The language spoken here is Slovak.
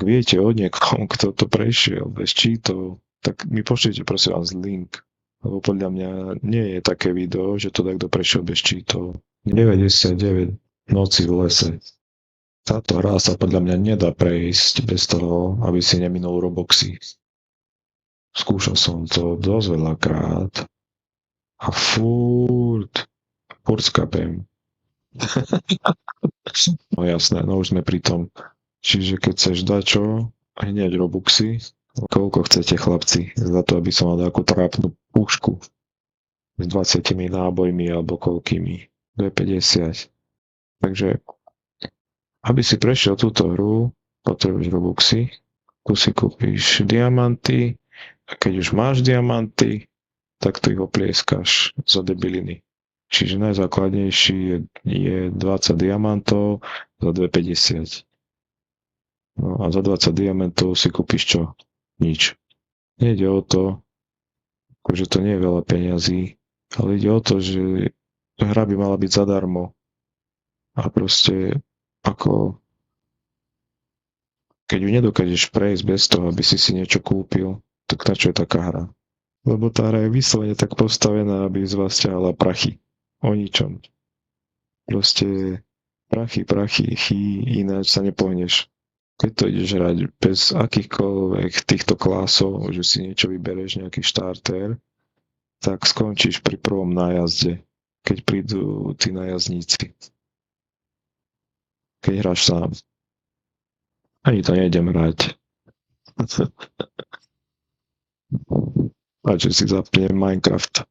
ak viete o niekom, kto to prešiel bez cheatov, tak mi pošlite prosím vás link. Lebo podľa mňa nie je také video, že to takto prešiel bez cheatov. 99 noci v lese. Táto hra sa podľa mňa nedá prejsť bez toho, aby si neminul Roboxy. Skúšal som to dosť veľakrát a furt skapem. No jasné, no už sme pri tom. Čiže keď chceš dačo, hneď Robuxy, koľko chcete chlapci, za to, aby som mal takú trápnu pušku s 20 nábojmi alebo koľkými, 2,50. Takže aby si prešiel túto hru, potrebuješ Robuxy, tu si kúpiš diamanty a keď už máš diamanty, tak tu ich oplieskaš za debiliny. Čiže najzákladnejší je 20 diamantov za 2,50. No a za 20 diamantov si kúpiš čo? Nič. Nejde o to, že to nie je veľa peňazí, ale ide o to, že hra by mala byť zadarmo. A proste ako keď ju nedokážeš prejsť bez toho, aby si niečo kúpil, tak na čo je taká hra? Lebo tá hra je vyslovene tak postavená, aby z vás ťahala prachy. O ničom. Proste prachy, ináč sa nepohneš. Keď to ideš hrať bez akýchkoľvek týchto klásov, že si niečo vybereš, nejaký štarter, tak skončíš pri prvom nájazde, keď prídu tí nájazdníci. Keď hráš sám. Ani to nejdem hrať. A že si zapnem Minecraft.